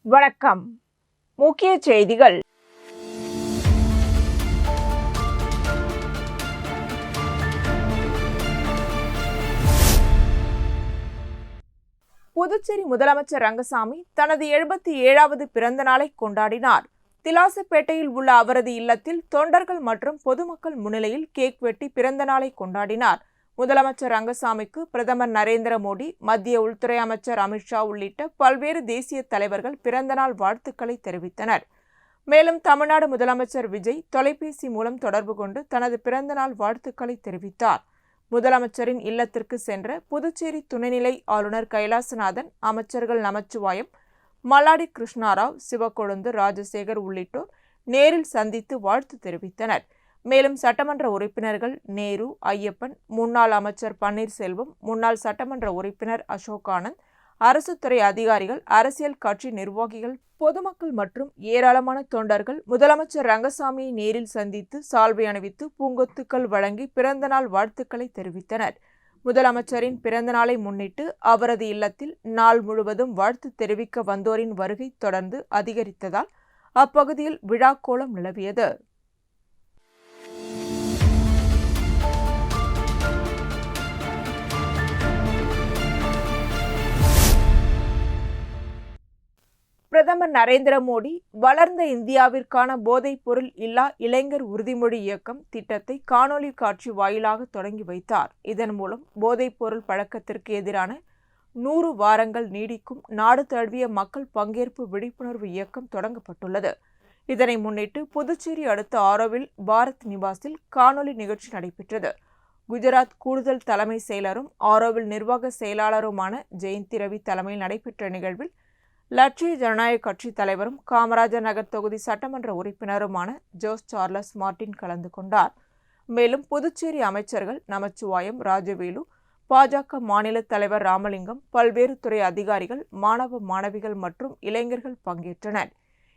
வணக்கம். முக்கிய செய்திகள். புதுச்சேரி முதலமைச்சர் ரங்கசாமி தனது 77வது பிறந்த நாளை கொண்டாடினார். திலாசுப்பேட்டையில் உள்ள அவரது இல்லத்தில் தொண்டர்கள் மற்றும் பொதுமக்கள் முன்னிலையில் கேக் வெட்டி பிறந்த நாளை கொண்டாடினார். முதலமைச்சர் ரங்கசாமிக்கு பிரதமர் நரேந்திர மோடி, மத்திய உள்துறை அமைச்சர் அமித்ஷா உள்ளிட்ட பல்வேறு தேசிய தலைவர்கள் பிறந்தநாள் வாழ்த்துக்களை தெரிவித்தனர். மேலும் தமிழ்நாடு முதலமைச்சர் விஜய் தொலைபேசி மூலம் தொடர்பு கொண்டு தனது பிறந்தநாள் வாழ்த்துக்களை தெரிவித்தார். முதலமைச்சரின் இல்லத்திற்கு சென்ற புதுச்சேரி துணைநிலை ஆளுநர் கைலாசநாதன், அமைச்சர்கள் நமச்சிவாயம், மல்லாடி கிருஷ்ணாராவ், சிவக்கொழுந்து, ராஜசேகர் உள்ளிட்டோர் நேரில் சந்தித்து வாழ்த்து தெரிவித்தனர். மேலும் சட்டமன்ற உறுப்பினர்கள் நேரு, ஐயப்பன், முன்னாள் அமைச்சர் பன்னீர்செல்வம், முன்னாள் சட்டமன்ற உறுப்பினர் அசோக் ஆனந்த், அரசு துறை அதிகாரிகள், அரசியல் கட்சி நிர்வாகிகள், பொதுமக்கள் மற்றும் ஏராளமான தொண்டர்கள் முதலமைச்சர் ரங்கசாமியை நேரில் சந்தித்து சால்வை அணிவித்து பூங்கொத்துக்கள் வழங்கி பிறந்தநாள் வாழ்த்துக்களை தெரிவித்தனர். முதலமைச்சரின் பிறந்தநாளை முன்னிட்டு அவரது இல்லத்தில் நாள் முழுவதும் வாழ்த்து தெரிவிக்க வந்தோரின் வருகை தொடர்ந்து அதிகரித்ததால் அப்பகுதியில் விழாக்கோலம் நிலவியது. பிரதமர் நரேந்திர மோடி வளர்ந்த இந்தியாவிற்கான போதைப் பொருள் இல்லா இளைஞர் உறுதிமொழி இயக்கம் திட்டத்தை காணொலி காட்சி வாயிலாக தொடங்கி வைத்தார். இதன் மூலம் போதைப் பொருள் பழக்கத்திற்கு எதிரான 100 வாரங்கள் நீடிக்கும் நாடு தழுவிய மக்கள் பங்கேற்பு விழிப்புணர்வு இயக்கம் தொடங்கப்பட்டுள்ளது. இதனை முன்னிட்டு புதுச்சேரி அடுத்த ஆரோவில் பாரத் நிவாசில் காணொலி நிகழ்ச்சி நடைபெற்றது. குஜராத் கூடுதல் தலைமை செயலரும் ஆரோவில் நிர்வாக செயலாளருமான ஜெயந்தி ரவி தலைமையில் நடைபெற்ற நிகழ்வில் லட்சிய ஜனநாயக கட்சி தலைவரும் காமராஜர் நகர் தொகுதி சட்டமன்ற உறுப்பினருமான ஜோஸ் சார்லஸ் மார்டின் கலந்து கொண்டார். மேலும் புதுச்சேரி அமைச்சர்கள் நமச்சிவாயம், ராஜவேலு, பாஜக மாநில தலைவர் ராமலிங்கம், பல்வேறு துறை அதிகாரிகள், மாணவ மாணவிகள் மற்றும் இளைஞர்கள் பங்கேற்றனர்.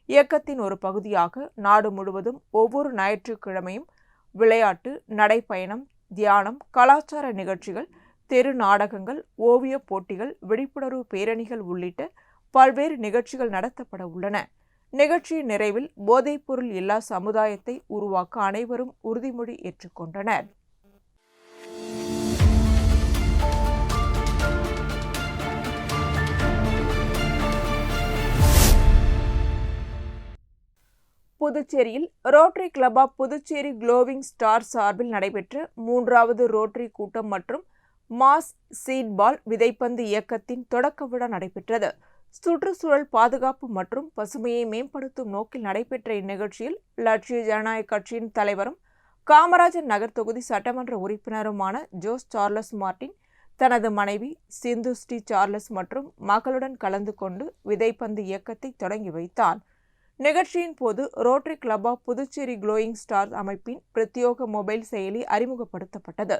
இயக்கத்தின் ஒரு பகுதியாக நாடு முழுவதும் ஒவ்வொரு ஞாயிற்றுக்கிழமையும் விளையாட்டு, நடைப்பயணம், தியானம், கலாச்சார நிகழ்ச்சிகள், தெரு நாடகங்கள், ஓவிய போட்டிகள், விழிப்புணர்வு பேரணிகள் உள்ளிட்ட பல்வேறு நிகழ்ச்சிகள் நடத்தப்பட உள்ளன. நிகழ்ச்சியின் நிறைவில் போதைப் பொருள் இல்லா சமுதாயத்தை உருவாக்க அனைவரும் உறுதிமொழி ஏற்றுக்கொண்டனர். புதுச்சேரியில் rotary club of Puducherry glowing star சார்பில் நடைபெற்ற 3வது ரோட்டரி கூட்டம் மற்றும் மாஸ் சீட் பால் விதைப்பந்து இயக்கத்தின் தொடக்க விழா நடைபெற்றது. சுற்றுச்சூழல் பாதுகாப்பு மற்றும் பசுமையை மேம்படுத்தும் நோக்கில் நடைபெற்ற இந்நிகழ்ச்சியில் லட்சிய ஜனநாயக கட்சியின் தலைவரும் காமராஜர் நகர் தொகுதி சட்டமன்ற உறுப்பினருமான ஜோஸ் சார்லஸ் மார்டின் தனது மனைவி சிந்து ஸ்ரீ சார்லஸ் மற்றும் மகளுடன் கலந்து கொண்டு விதைப்பந்து இயக்கத்தை தொடங்கி வைத்தார். நிகழ்ச்சியின் போது rotary club of Puducherry glowing star அமைப்பின் பிரத்யோக மொபைல் செயலி அறிமுகப்படுத்தப்பட்டது.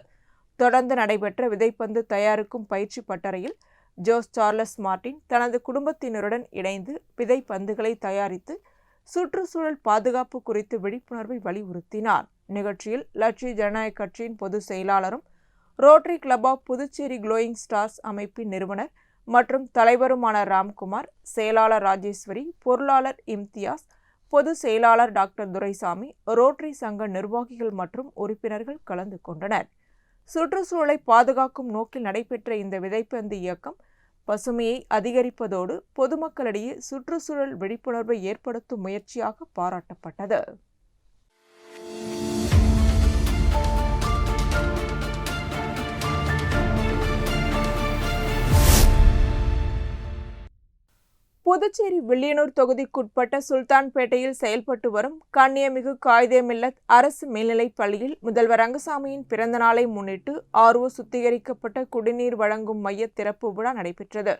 தொடர்ந்து நடைபெற்ற விதைப்பந்து தயாரிக்கும் பயிற்சி பட்டறையில் ஜோஸ் சார்லஸ் மார்டின் தனது குடும்பத்தினருடன் இணைந்து விதைப்பந்துகளை தயாரித்து சுற்றுச்சூழல் பாதுகாப்பு குறித்து விழிப்புணர்வை வலியுறுத்தினார். நிகழ்ச்சியில் லட்சிய ஜனநாயக கட்சியின் பொதுச் செயலாளரும் rotary club of Puducherry glowing stars அமைப்பின் நிறுவனர் மற்றும் தலைவருமான ராம்குமார், செயலாளர் ராஜேஸ்வரி, பொருளாளர் இம்தியாஸ், பொதுச் செயலாளர் டாக்டர் துரைசாமி, ரோட்டரி சங்க நிர்வாகிகள் மற்றும் உறுப்பினர்கள் கலந்து கொண்டனர். சுற்றுச்சூழலை பாதுகாக்கும் நோக்கில் நடைபெற்ற இந்த விதைப்பந்து இயக்கம் பசுமையை அதிகரிப்பதோடு பொதுமக்களிடையே சுற்றுச்சூழல் விழிப்புணர்வை ஏற்படுத்தும் முயற்சியாக பாராட்டப்பட்டது. புதுச்சேரி வில்லியனூர் தொகுதிக்குட்பட்ட சுல்தான்பேட்டையில் செயல்பட்டு வரும் கண்ணியமிகு காயிதே மில்லத் அரசு மேல்நிலைப் பள்ளியில் முதல்வர் ரங்கசாமியின் பிறந்த நாளை முன்னிட்டு RO சுத்திகரிக்கப்பட்ட குடிநீர் வழங்கும் மைய திறப்பு விழா நடைபெற்றது.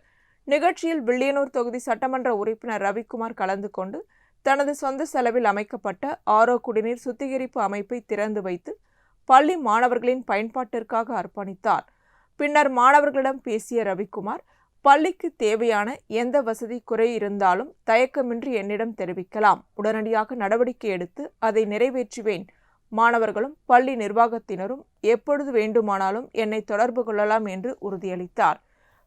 நிகழ்ச்சியில் வில்லியனூர் தொகுதி சட்டமன்ற உறுப்பினர் ரவிக்குமார் கலந்து கொண்டு தனது சொந்த செலவில் அமைக்கப்பட்ட RO குடிநீர் சுத்திகரிப்பு அமைப்பை திறந்து வைத்து பள்ளி மாணவர்களின் பயன்பாட்டிற்காக அர்ப்பணித்தார். பின்னர் மாணவர்களிடம் பேசிய ரவிக்குமார், பள்ளிக்கு தேவையான எந்த வசதி குறை இருந்தாலும் தயக்கமின்றி என்னிடம் தெரிவிக்கலாம். உடனடியாக நடவடிக்கை எடுத்து அதை நிறைவேற்றுவேன். மாணவர்களும் பள்ளி நிர்வாகத்தினரும் எப்பொழுது வேண்டுமானாலும் என்னை தொடர்பு கொள்ளலாம் என்று உறுதியளித்தார்.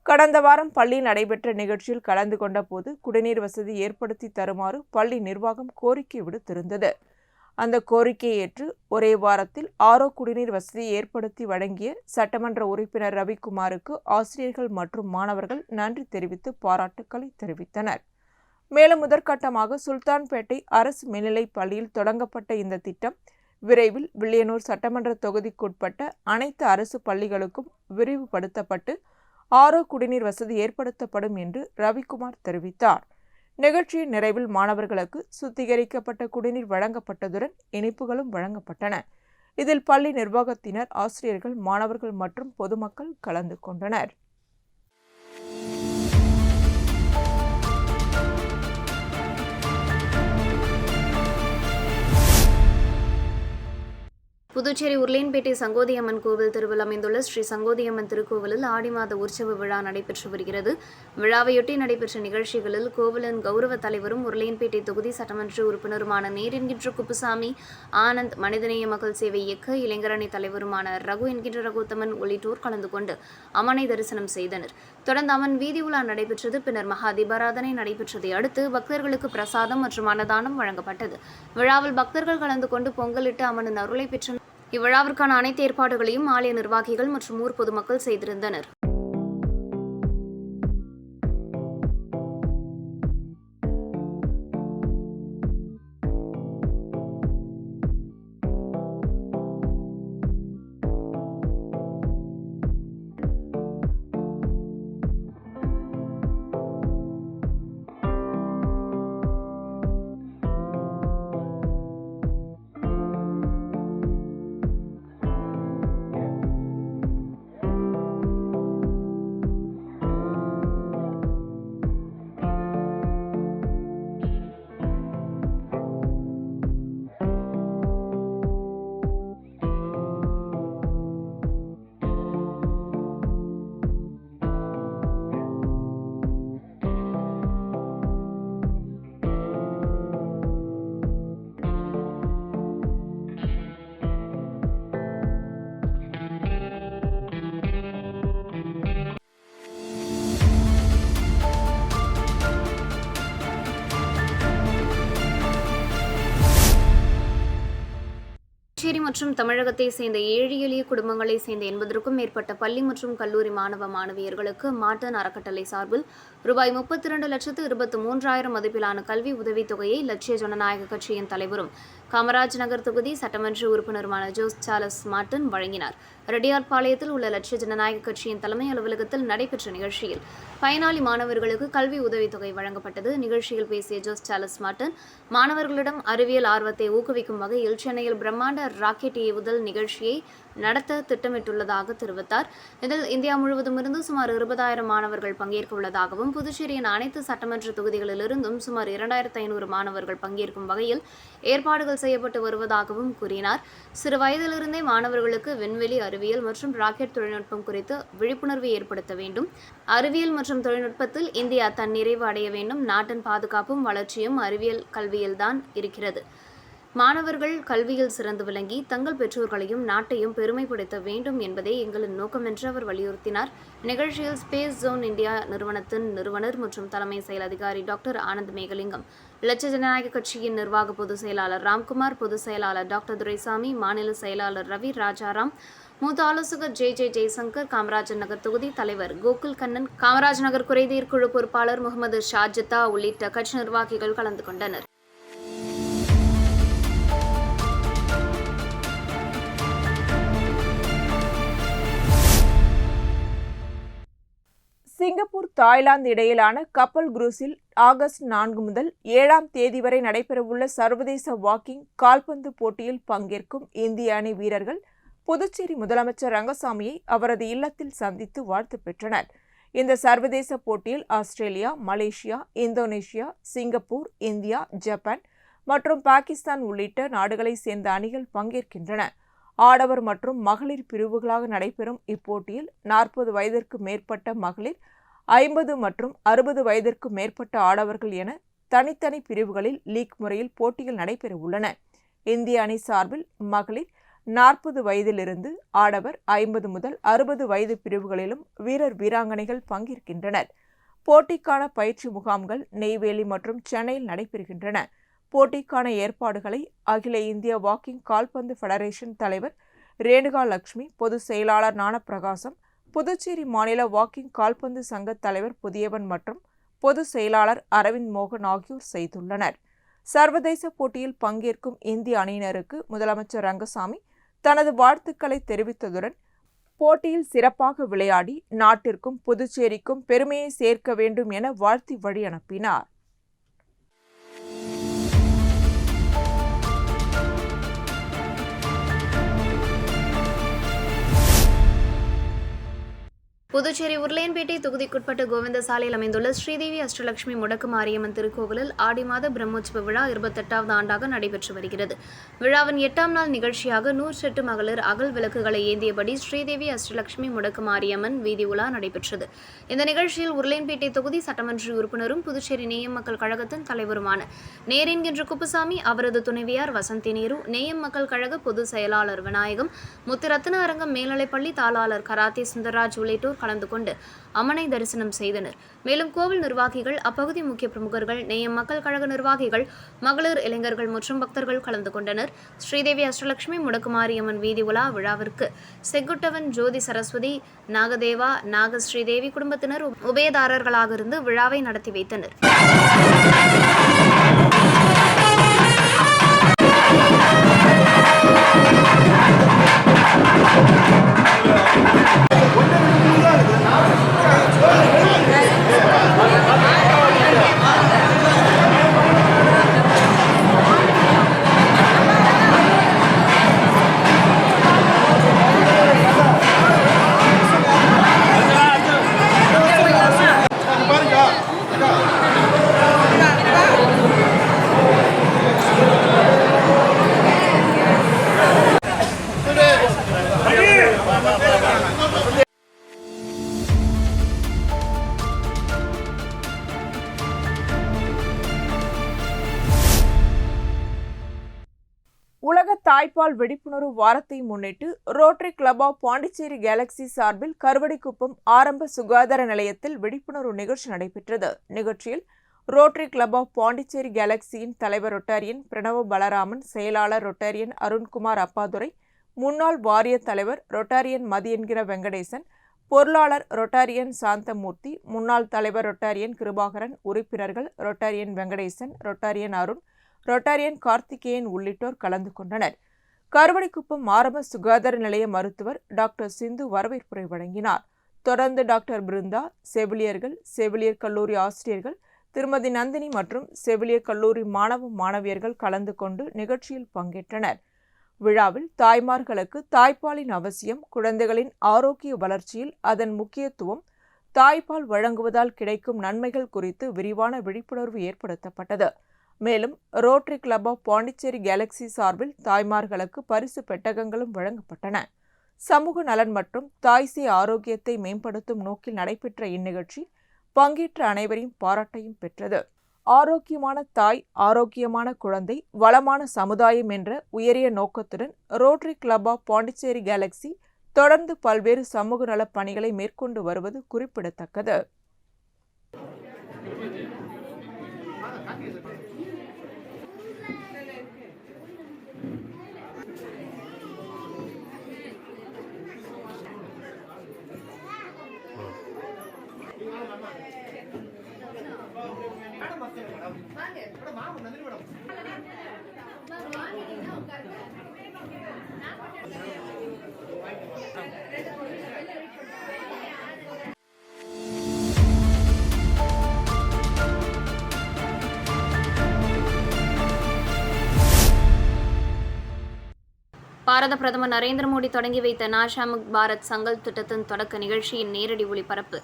கடந்த வாரம் பள்ளியில் நடைபெற்ற நிகழ்ச்சியில் கலந்து கொண்ட போது குடிநீர் வசதி ஏற்படுத்தி தருமாறு பள்ளி நிர்வாகம் கோரிக்கை விடுத்திருந்தது. அந்த கோரிக்கையை ஏற்று ஒரே வாரத்தில் குடிநீர் வசதியை ஏற்படுத்தி வழங்கிய சட்டமன்ற உறுப்பினர் ரவிக்குமாருக்கு ஆசிரியர்கள் மற்றும் மாணவர்கள் நன்றி தெரிவித்து பாராட்டுக்களை தெரிவித்தனர். மேலும் முதற்கட்டமாக சுல்தான்பேட்டை அரசு மேல்நிலைப் பள்ளியில் தொடங்கப்பட்ட இந்த திட்டம் விரைவில் வில்லியனூர் சட்டமன்ற தொகுதிக்குட்பட்ட அனைத்து அரசு பள்ளிகளுக்கும் விரிவுபடுத்தப்பட்டு குடிநீர் வசதி ஏற்படுத்தப்படும் என்று ரவிக்குமார் தெரிவித்தார். நிகழ்ச்சியின் நிறைவில் மாணவர்களுக்கு சுத்திகரிக்கப்பட்ட குடிநீர் வழங்கப்பட்டதுடன் இனிப்புகளும் வழங்கப்பட்டன. இதில் பள்ளி நிர்வாகத்தினர், ஆசிரியர்கள், மாணவர்கள் மற்றும் பொதுமக்கள் கலந்து கொண்டனர். புதுச்சேரி உருளையன்பேட்டை சங்கோதியம்மன் கோவில் திருவில் அமைந்துள்ள ஸ்ரீ சங்கோதியம்மன் திருக்கோவிலில் ஆடி மாத உற்சவ விழா நடைபெற்று வருகிறது. விழாவையொட்டி நடைபெற்ற நிகழ்ச்சிகளில் கோவிலின் கௌரவ தலைவரும் உருளையன்பேட்டை தொகுதி சட்டமன்ற உறுப்பினருமான நேர் என்கின்ற குப்புசாமி, ஆனந்த், மனிதநேய மக்கள் சேவை இயக்க இளைஞரணி தலைவருமான ரகு என்கின்ற ரகுத்தமன் உள்ளிட்டோர் கலந்து கொண்டு அம்மனை தரிசனம் செய்தனர். தொடர்ந்து அம்மன் வீதி உலா நடைபெற்றது. பின்னர் மகா தீபாராதனை நடைபெற்றதை அடுத்து பக்தர்களுக்கு பிரசாதம் மற்றும் அன்னதானம் வழங்கப்பட்டது. விழாவில் பக்தர்கள் கலந்து கொண்டு பொங்கலிட்டு அம்மனின் அருளை பெற்றனர். இவ்விழாவிற்கான அனைத்து ஏற்பாடுகளையும் ஆலய நிர்வாகிகள் மற்றும் ஊர் பொதுமக்கள் செய்திருந்தனர். புதுச்சேரி மற்றும் தமிழகத்தை சேர்ந்த ஏழை எளிய குடும்பங்களை சேர்ந்த 80க்கும் மேற்பட்ட பள்ளி மற்றும் கல்லூரி மாணவ மாணவியர்களுக்கு மார்டன் அறக்கட்டளை சார்பில் ரூபாய் 32,23,000 மதிப்பிலான கல்வி உதவித்தொகையை லட்சிய ஜனநாயக கட்சியின் தலைவரும் காமராஜ் நகர் தொகுதி சட்டமன்ற உறுப்பினருமான ஜோஸ் சார்லஸ் மார்டன் வழங்கினார். ரெட்டியார்பாளையத்தில் உள்ள லட்சிய ஜனநாயக கட்சியின் தலைமை அலுவலகத்தில் நடைபெற்ற நிகழ்ச்சியில் பயனாளி மாணவர்களுக்கு கல்வி உதவித்தொகை வழங்கப்பட்டது. நிகழ்ச்சியில் பேசிய ஜோஸ் சார்லஸ் மார்டன் மாணவர்களிடம் அறிவியல் ஆர்வத்தை ஊக்குவிக்கும் வகையில் சென்னையில் பிரம்மாண்ட ராக்கெட் ஏவுதல் நிகழ்ச்சியை நடத்த திட்டமிட்டுள்ளதாக தெரிவித்தார். இதில் இந்தியா முழுவதும் இருந்து சுமார் 20,000 மாணவர்கள் பங்கேற்க உள்ளதாகவும் புதுச்சேரியின் அனைத்து சட்டமன்ற தொகுதிகளிலிருந்தும் சுமார் 2,500 மாணவர்கள் பங்கேற்கும் வகையில் ஏற்பாடுகள் செய்யப்பட்டு வருவதாகவும் கூறினார். சிறு வயதிலிருந்தே மாணவர்களுக்கு விண்வெளி, அறிவியல் மற்றும் ராக்கெட் தொழில்நுட்பம் குறித்து விழிப்புணர்வு ஏற்படுத்த வேண்டும். அறிவியல் மற்றும் தொழில்நுட்பத்தில் இந்தியா தன்னிறைவு அடைய வேண்டும். நாட்டின் பாதுகாப்பும் வளர்ச்சியும் அறிவியல் கல்வியில்தான் இருக்கிறது. மாணவர்கள் கல்வியில் சிறந்து விளங்கி தங்கள் பெற்றோர்களையும் நாட்டையும் பெருமைப்படுத்த வேண்டும் என்பதே எங்களின் நோக்கம் என்று அவர் வலியுறுத்தினார். நிகழ்ச்சியில் ஸ்பேஸ் ஜோன் இந்தியா நிறுவனத்தின் நிறுவனர் மற்றும் தலைமை செயல் அதிகாரி டாக்டர் ஆனந்த் மேகலிங்கம், லட்சிய ஜனநாயக கட்சியின் நிர்வாக பொதுச் செயலாளர் ராம்குமார், பொதுச் செயலாளர் டாக்டர் துரைசாமி, மாநில செயலாளர் ரவி ராஜாராம், மூத்த ஆலோசகர் ஜே ஜெய்சங்கர், காமராஜ் நகர் தொகுதி தலைவர் கோகுல் கண்ணன், காமராஜ் நகர் குறைதீர் குழு பொறுப்பாளர் முகமது ஷாஜித்தா உள்ளிட்ட கட்சி நிர்வாகிகள் கலந்து கொண்டனர். சிங்கப்பூர், தாய்லாந்து இடையிலான கப்பல் குரூஸில் ஆகஸ்ட் 4 முதல் 7ஆம் தேதி வரை நடைபெறவுள்ள சர்வதேச வாக்கிங் கால்பந்து போட்டியில் பங்கேற்கும் இந்திய அணி வீரர்கள் புதுச்சேரி முதலமைச்சர் ரங்கசாமியை அவரது இல்லத்தில் சந்தித்து வாழ்த்து பெற்றனர். இந்த சர்வதேச போட்டியில் Australia, Malaysia, Indonesia, Singapore, India, Japan மற்றும் பாகிஸ்தான் உள்ளிட்ட நாடுகளைச் சேர்ந்த அணிகள் பங்கேற்கின்றன. ஆடவர் மற்றும் மகளிர் பிரிவுகளாக நடைபெறும் இப்போட்டியில் 40 வயதிற்கு மேற்பட்ட மகளிர், 50 மற்றும் 60 வயதிற்கு மேற்பட்ட ஆடவர்கள் என தனித்தனி பிரிவுகளில் லீக் முறையில் போட்டிகள் நடைபெற உள்ளன. இந்திய அணி சார்பில் மகளிர் 40 வயதிலிருந்து ஆடவர் 50 முதல் 60 வயது பிரிவுகளிலும் வீரர் வீராங்கனைகள் பங்கேற்கின்றனர். போட்டிக்கான பயிற்சி முகாம்கள் நெய்வேலி மற்றும் சென்னையில் நடைபெறுகின்றன. போட்டிக்கான ஏற்பாடுகளை அகில இந்திய வாக்கிங் கால்பந்து ஃபெடரேஷன் தலைவர் ரேணுகா லட்சுமி, பொதுச் செயலாளர் ஞானப்பிரகாசம், புதுச்சேரி மாநில வாக்கிங் கால்பந்து சங்க தலைவர் புதியவன் மற்றும் பொதுச் செயலாளர் அரவிந்த் மோகன் ஆகியோர் செய்துள்ளனர். சர்வதேச போட்டியில் பங்கேற்கும் இந்திய அணியினருக்கு முதலமைச்சர் ரங்கசாமி தனது வாழ்த்துக்களை தெரிவித்ததுடன் போட்டியில் சிறப்பாக விளையாடி நாட்டிற்கும் புதுச்சேரிக்கும் பெருமையை சேர்க்க வேண்டும் என வாழ்த்தி வழி அனுப்பினார். புதுச்சேரி உருளையன்பேட்டை தொகுதிக்குட்பட்ட கோவிந்தசாலையில் அமைந்துள்ள ஸ்ரீதேவி அஷ்டலட்சுமி முடக்கு மாரியம்மன் திருக்கோவிலில் ஆடி மாத பிரம்மோற்சவ விழா 28வது ஆண்டாக நடைபெற்று வருகிறது. விழாவின் 8ஆம் நாள் நிகழ்ச்சியாக 108 மகளிர் அகல் விளக்குகளை ஏந்தியபடி ஸ்ரீதேவி அஷ்டலட்சுமி முடக்கு மாரியம்மன் வீதி உலா நடைபெற்றது. இந்த நிகழ்ச்சியில் உருளையன்பேட்டை தொகுதி சட்டமன்ற உறுப்பினரும் புதுச்சேரி நேயம் மக்கள் கழகத்தின் தலைவருமான நேரென்கின்ற குப்புசாமி, அவரது துணைவியார் வசந்தி நேரு, நேயம் மக்கள் கழக பொதுச் செயலாளர் விநாயகம், முத்துரத்ன அரங்கம் மேல்நிலைப்பள்ளி தாளாளர் கராத்தே சுந்தரராஜ் உள்ளிட்டோர் கலந்து கொண்டு அம்மனை தரிசனம் செய்தனர். மேலும் கோவில் நிர்வாகிகள், அப்பகுதி முக்கிய பிரமுகர்கள், நேயம் மக்கள் கழக நிர்வாகிகள், மகளிர், இளைஞர்கள் மற்றும் பக்தர்கள் கலந்து கொண்டனர். ஸ்ரீதேவி அஷ்டலட்சுமி முடக்குமாரியம்மன் வீதி உலா விழாவிற்கு செங்குட்டவன், ஜோதி சரஸ்வதி, நாகதேவா, நாகஸ்ரீதேவி குடும்பத்தினர் உபயதாரர்களாக இருந்து விழாவை நடத்தி வைத்தனர். உலக தாய்ப்பால் விழிப்புணர்வு வாரத்தை முன்னிட்டு rotary club of Pondicherry galaxy சார்பில் கருவடிக்குப்பம் ஆரம்ப சுகாதார நிலையத்தில் விழிப்புணர்வு நிகழ்ச்சி நடைபெற்றது. நிகழ்ச்சியில் ரோட்டரி கிளப் ஆஃப் பாண்டிச்சேரி கேலக்சியின் தலைவர் ரொட்டாரியன் பிரணவ பலராமன், செயலாளர் ரொட்டாரியன் அருண்குமார் அப்பாதுரை, முன்னாள் வாரிய தலைவர் ரொட்டாரியன் மதி என்கிற வெங்கடேசன், பொருளாளர் ரொட்டாரியன் சாந்தமூர்த்தி, முன்னாள் தலைவர் ரொட்டாரியன் கிருபாகரன், உறுப்பினர்கள் ரொட்டாரியன் வெங்கடேசன், ரொட்டாரியன் அருண், ரொட்டாரியன் கார்த்திகேயன் உள்ளிட்டோர் கலந்து கொண்டனர். கருவடிக்குப்பம் ஆரம்ப சுகாதார நிலைய மருத்துவர் டாக்டர் சிந்து வரவேற்புரை வழங்கினார். தொடர்ந்து டாக்டர் பிருந்தா, செவிலியர்கள், செவிலியர் கல்லூரி ஆசிரியர்கள் திருமதி நந்தினி மற்றும் செவிலியர் கல்லூரி மாணவ மாணவியர்கள் கலந்து கொண்டு நிகழ்ச்சியில் பங்கேற்றனர். விழாவில் தாய்மார்களுக்கு தாய்ப்பாலின் அவசியம், குழந்தைகளின் ஆரோக்கிய வளர்ச்சியில் அதன் முக்கியத்துவம், தாய்ப்பால் வழங்குவதால் கிடைக்கும் நன்மைகள் குறித்து விரிவான விழிப்புணர்வு ஏற்படுத்தப்பட்டது. மேலும் rotary club of Pondicherry galaxy சார்பில் தாய்மார்களுக்கு பரிசு பெட்டகங்களும் வழங்கப்பட்டன. சமூக நலன் மற்றும் தாய்சேய் ஆரோக்கியத்தை மேம்படுத்தும் நோக்கில் நடைபெற்ற இந்நிகழ்ச்சி பங்கேற்ற அனைவரையும் பாராட்டையும் பெற்றது. ஆரோக்கியமான தாய், ஆரோக்கியமான குழந்தை, வளமான சமுதாயம் என்ற உயரிய நோக்கத்துடன் rotary club of Pondicherry galaxy தொடர்ந்து பல்வேறு சமூக நலப் பணிகளை மேற்கொண்டு வருவது குறிப்பிடத்தக்கது. பாரத பிரதமர் நரேந்திர மோடி தொடங்கி வைத்த நாஷாமுக் பாரத் சங்கல்ப் திட்டத்தின் தொடக்க நிகழ்ச்சியின் நேரடி ஒளிபரப்பு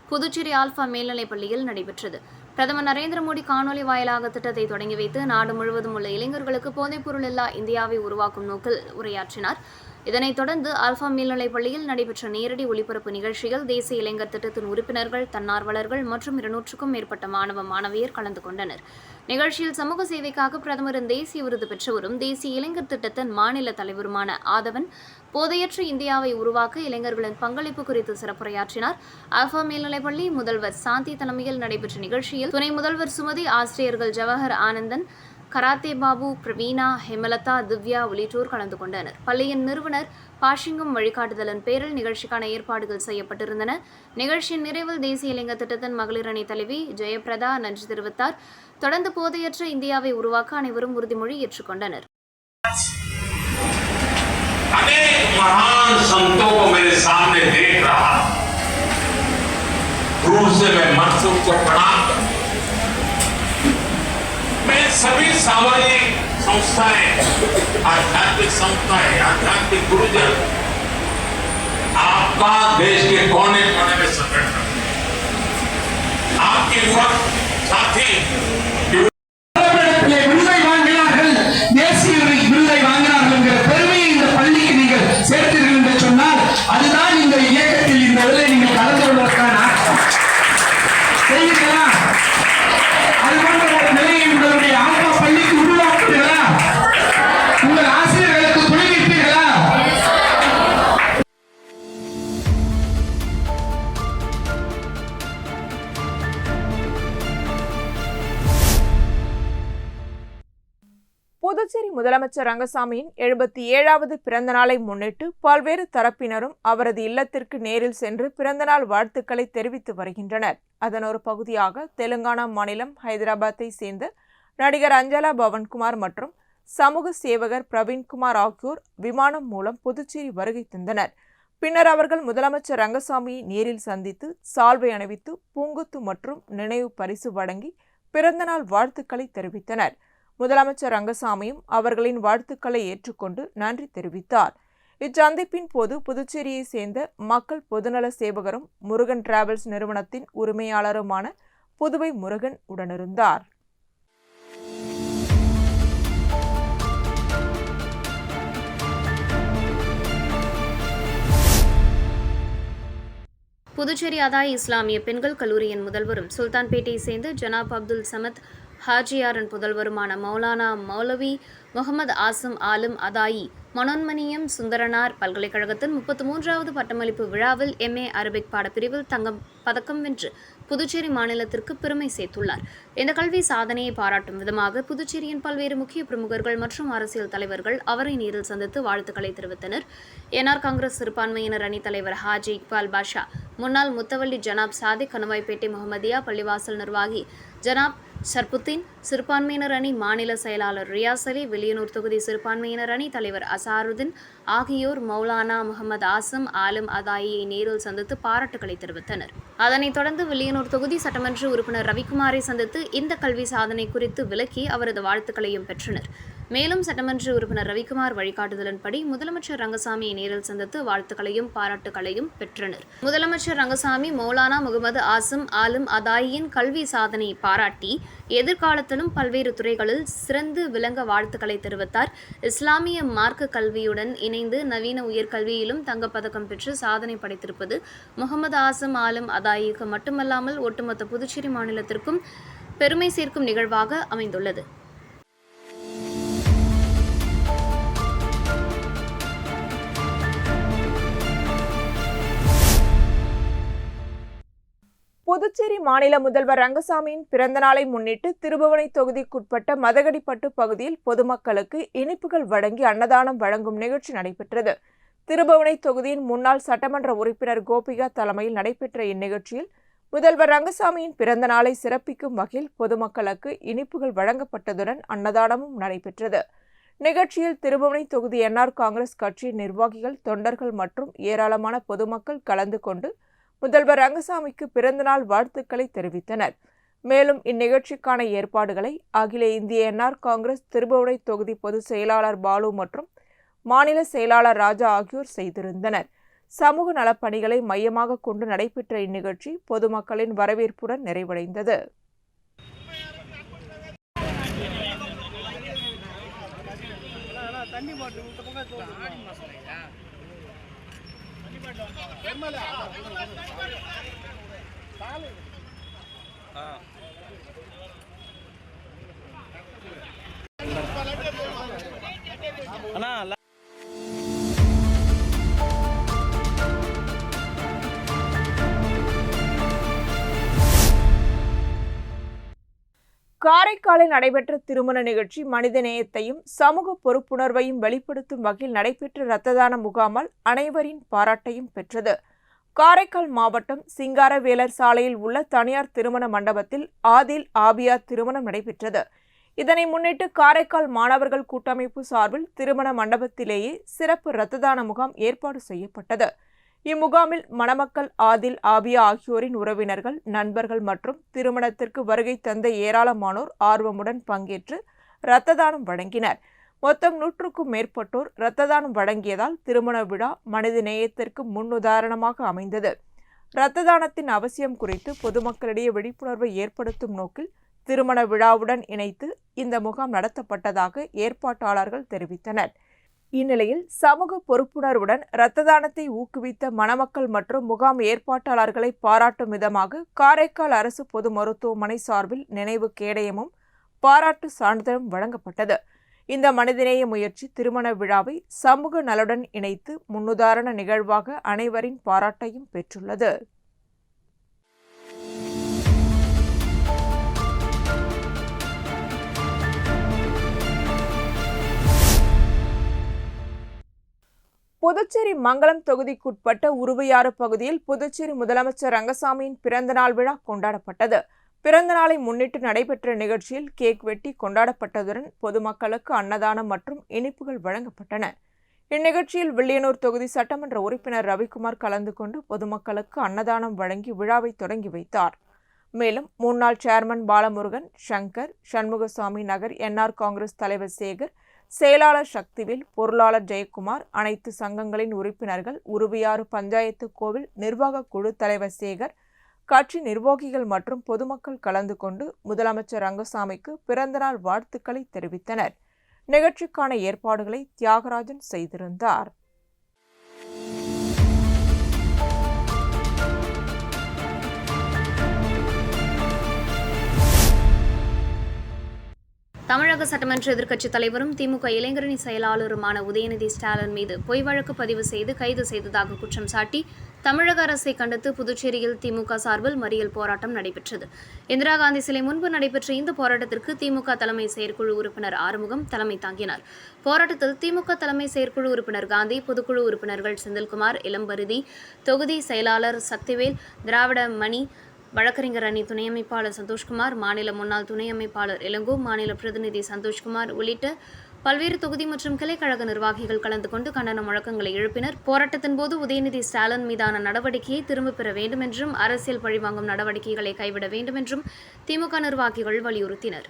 புதுச்சேரி ஆல்பா மேல்நிலைப் பள்ளியில் நடைபெற்றது. பிரதமர் நரேந்திர மோடி காணொலி வாயிலாக திட்டத்தை தொடங்கி வைத்து நாடு முழுவதும் உள்ள இளைஞர்களுக்கு போதைப்பொருள் இல்லா இந்தியாவை உருவாக்கும் நோக்கில் உரையாற்றினார். இதனைத் தொடர்ந்து ஆல்பா மேல்நிலைப் பள்ளியில் நடைபெற்ற நேரடி ஒளிபரப்பு நிகழ்ச்சியில் தேசிய இளைஞர் திட்டத்தின் உறுப்பினர்கள், தன்னார்வலர்கள் மற்றும் 200க்கும் மேற்பட்ட மாணவ மாணவியர் கலந்து கொண்டனர். நிகழ்ச்சியில் சமூக சேவைக்காக பிரதமரின் தேசிய விருது பெற்றவரும் தேசிய இளைஞர் திட்டத்தின் மாநில தலைவருமான ஆதவன் போதையற்ற இந்தியாவை உருவாக்க இளைஞர்களின் பங்களிப்பு குறித்து சிறப்புரையாற்றினார். ஆல்பா மேல்நிலைப்பள்ளி முதல்வர் சாந்தி தலைமையில் நடைபெற்ற நிகழ்ச்சியில் துணை முதல்வர் சுமதி, ஆசிரியர்கள் ஜவஹர் ஆனந்தன், கராத்தே பாபு, பிரவீனா, ஹேமலதா, திவ்யா உள்ளிட்டோர் கலந்து கொண்டனர். பள்ளியின் நிறுவனர் பாஷிங்கும் வழிகாட்டுதலின் பேரில் நிகழ்ச்சிக்கான ஏற்பாடுகள் செய்யப்பட்டிருந்தன. நிகழ்ச்சியின் நிறைவில் தேசிய இளைஞர் திட்டத்தின் மகளிர் அணி தலைவி ஜெயபிரதா நன்றி தெரிவித்தார். தொடர்ந்து போதையற்ற இந்தியாவை உருவாக்க அனைவரும் உறுதிமொழி ஏற்றுக்கொண்டனர். अनेक महान संतों को मेरे सामने देख रहा, दूर से मैं मकसूद को प्रणाम करता हूं। मैं सभी सामाजिक संस्थाएं, आध्यात्मिक संस्थाएं, आध्यात्मिक गुरुजन, आपका देश के कोने कोने में संगठन, आपके युवा साथी சேர்த்தீர்கள் என்று சொன்னால் அதுதான் இந்த இயக்கத்தில் இந்த வேலை நீங்கள் கலந்து கொள்வதற்கான செய்வீர்களா? அது போன்ற ஒரு நிலையை உங்களுடைய ஆல்பா பள்ளிக்கு உருவாக்குவீர்களா? உங்கள் ஆசிரியர்களுக்கு துணை நிற்பீர்களா? புதுச்சேரி முதலமைச்சர் ரங்கசாமியின் 77வது பிறந்த நாளை முன்னிட்டு பல்வேறு தரப்பினரும் அவரது இல்லத்திற்கு நேரில் சென்று பிறந்தநாள் வாழ்த்துக்களை தெரிவித்து வருகின்றனர். அதன் ஒரு பகுதியாக தெலுங்கானா மாநிலம் ஹைதராபாத்தை சேர்ந்த நடிகர் அஞ்சலா பவன்குமார் மற்றும் சமூக சேவகர் பிரவீன்குமார் ஆகியோர் விமானம் மூலம் புதுச்சேரி வருகை தந்தனர். பின்னர் அவர்கள் முதலமைச்சர் ரங்கசாமியை நேரில் சந்தித்து சால்வை அணிவித்து பூங்கொத்து மற்றும் நினைவு பரிசு வழங்கி பிறந்தநாள் வாழ்த்துக்களை தெரிவித்தனர். முதலமைச்சர் ரங்கசாமியும் அவர்களின் வாழ்த்துக்களை ஏற்றுக்கொண்டு நன்றி தெரிவித்தார். இச்சந்திப்பின் போது புதுச்சேரியை சேர்ந்த மக்கள் பொதுநல சேவகரும் முருகன் டிராவல்ஸ் நிறுவனத்தின் உரிமையாளருமான புதுவை முருகன் உடனிருந்தார். புதுச்சேரி அதாய் இஸ்லாமிய பெண்கள் கல்லூரியின் முதல்வரும் சுல்தான்பேட்டையை சேர்ந்த ஜனாப் அப்துல் சமத் ஹாஜியாரின் புதல்வருமான மௌலானா மௌலவி முகமது ஆசிம் ஆலிம் அதாயி மனோன்மணியம் சுந்தரனார் பல்கலைக்கழகத்தின் 33வது பட்டமளிப்பு விழாவில் MA அரபிக் பாடப்பிரிவில் தங்கம் பதக்கம் வென்று புதுச்சேரி மாநிலத்திற்கு பெருமை சேர்த்துள்ளார். இந்த கல்வி சாதனையை பாராட்டும் விதமாக புதுச்சேரியின் பல்வேறு முக்கிய பிரமுகர்கள் மற்றும் அரசியல் தலைவர்கள் அவரை நேரில் சந்தித்து வாழ்த்துக்களை தெரிவித்தனர். NR காங்கிரஸ் சிறுபான்மையினர் அணி தலைவர் ஹாஜி இக்பால் பாஷா, முன்னாள் முத்தவள்ளி ஜனாப் சாதிக், கணவாய்பேட்டை முகமதியா பள்ளிவாசல் நிர்வாகி ஜனாப் ஷர்புத்தீன், சிறுபான்மையினர் அணி மாநில செயலாளர் ரியாஸ் அலி, வெளியனூர் தொகுதி சிறுபான்மையினர் அணி தலைவர் அசாருதீன் ஆகியோர் மௌலானா முகமது ஆசிம் ஆலிம் அதாயியை நேரில் சந்தித்து பாராட்டுக்களை தெரிவித்தனர். அதனைத் தொடர்ந்து வெளியனூர் தொகுதி சட்டமன்ற உறுப்பினர் ரவிக்குமாரை சந்தித்து இந்த கல்வி சாதனை குறித்து விளக்கி அவரது வாழ்த்துக்களையும் பெற்றனர். மேலும் சட்டமன்ற உறுப்பினர் ரவிக்குமார் வழிகாட்டுதலின்படி முதலமைச்சர் ரங்கசாமியை நேரில் சந்தித்து வாழ்த்துக்களையும் பாராட்டுகளையும் பெற்றனர். முதலமைச்சர் ரங்கசாமி மௌலானா முகமது ஆசிம் ஆலிம் அதாயியின் கல்வி சாதனையை பாராட்டி எதிர்காலத்திலும் பல்வேறு துறைகளில் சிறந்து விளங்க வாழ்த்துக்களை தெரிவித்தார். இஸ்லாமிய மார்க்க கல்வியுடன் இணைந்து நவீன உயர்கல்வியிலும் தங்கப்பதக்கம் பெற்று சாதனை படைத்திருப்பது முகமது ஆசிம் ஆலிம் அதாயிக்கு மட்டுமல்லாமல் ஒட்டுமொத்த புதுச்சேரி மாநிலத்திற்கும் பெருமை சேர்க்கும் நிகழ்வாக அமைந்துள்ளது. புதுச்சேரி மாநில முதல்வர் ரங்கசாமியின் பிறந்த நாளை முன்னிட்டு திருபுவனை தொகுதிக்குட்பட்ட மதகடிப்பட்டு பகுதியில் பொதுமக்களுக்கு இனிப்புகள் வழங்கி அன்னதானம் வழங்கும் நிகழ்ச்சி நடைபெற்றது. திருபுவனை தொகுதியின் முன்னாள் சட்டமன்ற உறுப்பினர் கோபிகா தலைமையில் நடைபெற்ற இந்நிகழ்ச்சியில் முதல்வர் ரங்கசாமியின் பிறந்த நாளை சிறப்பிக்கும் வகையில் பொதுமக்களுக்கு இனிப்புகள் வழங்கப்பட்டதுடன் அன்னதானமும் நடைபெற்றது. நிகழ்ச்சியில் திருபுவனை தொகுதி NR காங்கிரஸ் கட்சியின் நிர்வாகிகள், தொண்டர்கள் மற்றும் ஏராளமான பொதுமக்கள் கலந்து கொண்டு முதல்வர் ரங்கசாமிக்கு பிறந்தநாள் வாழ்த்துக்களை தெரிவித்தனர். மேலும் இந்நிகழ்ச்சிக்கான ஏற்பாடுகளை அகில இந்திய NR காங்கிரஸ் திருபுவனை தொகுதி பொதுச் செயலாளர் பாலு மற்றும் மாநில செயலாளர் ராஜா ஆகியோர் செய்திருந்தனர். சமூக நலப்பணிகளை மையமாக கொண்டு நடைபெற்ற இந்நிகழ்ச்சி பொதுமக்களின் வரவேற்புடன் நிறைவடைந்தது. தண்ணி காரைக்காலில் நடைபெற்ற திருமண நிகழ்ச்சி மனிதநேயத்தையும் சமூக பொறுப்புணர்வையும் வெளிப்படுத்தும் வகையில் நடைபெற்ற இரத்த தான முகாமால் அனைவரின் பாராட்டையும் பெற்றது. காரைக்கால் மாவட்டம் சிங்காரவேலர் சாலையில் உள்ள தனியார் திருமண மண்டபத்தில் ஆதில் ஆபியா திருமணம் நடைபெற்றது. இதனை முன்னிட்டு காரைக்கால் மாணவர்கள் கூட்டமைப்பு சார்பில் திருமண மண்டபத்திலேயே சிறப்பு இரத்த தான முகாம் ஏற்பாடு செய்யப்பட்டது. இம்முகாமில் மணமக்கள் ஆதில் ஆபியா ஆகியோரின் உறவினர்கள், நண்பர்கள் மற்றும் திருமணத்திற்கு வருகை தந்த ஏராளமானோர் ஆர்வமுடன் பங்கேற்று இரத்த தானம் வழங்கினர். மொத்தம் 100க்கும் மேற்பட்டோர் இரத்த தானம் வழங்கியதால் திருமண விழா மனித நேயத்திற்கு முன்னுதாரணமாக அமைந்தது. இரத்த தானத்தின் அவசியம் குறித்து பொதுமக்களிடையே விழிப்புணர்வை ஏற்படுத்தும் நோக்கில் திருமண விழாவுடன் இணைத்து இந்த முகாம் நடத்தப்பட்டதாக ஏற்பாட்டாளர்கள் தெரிவித்தனர். இந்நிலையில் சமூக பொறுப்புணர்வுடன் இரத்த தானத்தை ஊக்குவித்த மணமக்கள் மற்றும் முகாம் ஏற்பாட்டாளர்களை பாராட்டும் விதமாக காரைக்கால் அரசு பொது மருத்துவமனை சார்பில் நினைவு கேடயமும் பாராட்டு சான்றிதழும் வழங்கப்பட்டது. இந்த மனிதநேய முயற்சி திருமண விழாவை சமூக நலனுடன் இணைத்து முன்னுதாரண நிகழ்வாக அனைவரின் பாராட்டையும் பெற்றுள்ளது. புதுச்சேரி மங்களம் தொகுதிக்குட்பட்ட உருவையாறு பகுதியில் புதுச்சேரி முதலமைச்சர் ரங்கசாமியின் பிறந்தநாள் விழா கொண்டாடப்பட்டது. பிறந்தநாளை முன்னிட்டு நடைபெற்ற நிகழ்ச்சியில் கேக் வெட்டி கொண்டாடப்பட்டதுடன் பொதுமக்களுக்கு அன்னதானம் மற்றும் இனிப்புகள் வழங்கப்பட்டன. இந்நிகழ்ச்சியில் வில்லியனூர் தொகுதி சட்டமன்ற உறுப்பினர் ரவிக்குமார் கலந்து கொண்டு பொதுமக்களுக்கு அன்னதானம் வழங்கி விழாவை தொடங்கி வைத்தார். மேலும் முன்னாள் சேர்மன் பாலமுருகன், சங்கர், சண்முகசாமி நகர் என்ஆர் காங்கிரஸ் தலைவர் சேகர், செயலாளர் சக்திவேல், பொருளாளர் ஜெயக்குமார், அனைத்து சங்கங்களின் உறுப்பினர்கள், உருவையாறு பஞ்சாயத்து கோவில் நிர்வாக குழு தலைவர் சேகர், கட்சி நிர்வாகிகள் மற்றும் பொதுமக்கள் கலந்து கொண்டு முதலமைச்சர் ரங்கசாமிக்கு பிறந்தநாள் வாழ்த்துக்களை தெரிவித்தனர். நிகழ்ச்சிக்கான ஏற்பாடுகளை தியாகராஜன் செய்திருந்தார். தமிழக சட்டமன்ற எதிர்க்கட்சித் தலைவரும் திமுக இளைஞரணி செயலாளருமான உதயநிதி ஸ்டாலின் மீது பொய் வழக்கு பதிவு செய்து கைது செய்ததாக குற்றம் சாட்டி தமிழக அரசை கண்டித்து புதுச்சேரியில் திமுக சார்பில் மறியல் போராட்டம் நடைபெற்றது. இந்திரா காந்தி சிலை முன்பு நடைபெற்ற இந்த போராட்டத்திற்கு திமுக தலைமை செயற்குழு உறுப்பினர் ஆறுமுகம் தலைமை தாங்கினார். போராட்டத்தில் திமுக தலைமை செயற்குழு உறுப்பினர் காந்தி, பொதுக்குழு உறுப்பினர்கள் செந்தில்குமார், இளம்பருதி, தொகுதி செயலாளர் சக்திவேல், திராவிட மணி, வழக்கறிஞர் அணி துணை அமைப்பாளர் சந்தோஷ்குமார், மாநில முன்னாள் துணை அமைப்பாளர் இளங்கோ, மாநில பிரதிநிதி சந்தோஷ்குமார் உள்ளிட்ட பல்வேறு தொகுதி மற்றும் கிளைக்கழக நிர்வாகிகள் கலந்து கொண்டு கண்டன முழக்கங்களை எழுப்பினர். போராட்டத்தின் போது உதயநிதி ஸ்டாலின் மீதான நடவடிக்கையை திரும்பப் பெற வேண்டும் என்றும் அரசியல் பழிவாங்கும் நடவடிக்கைகளை கைவிட வேண்டும் என்றும் திமுக நிர்வாகிகள் வலியுறுத்தினர்.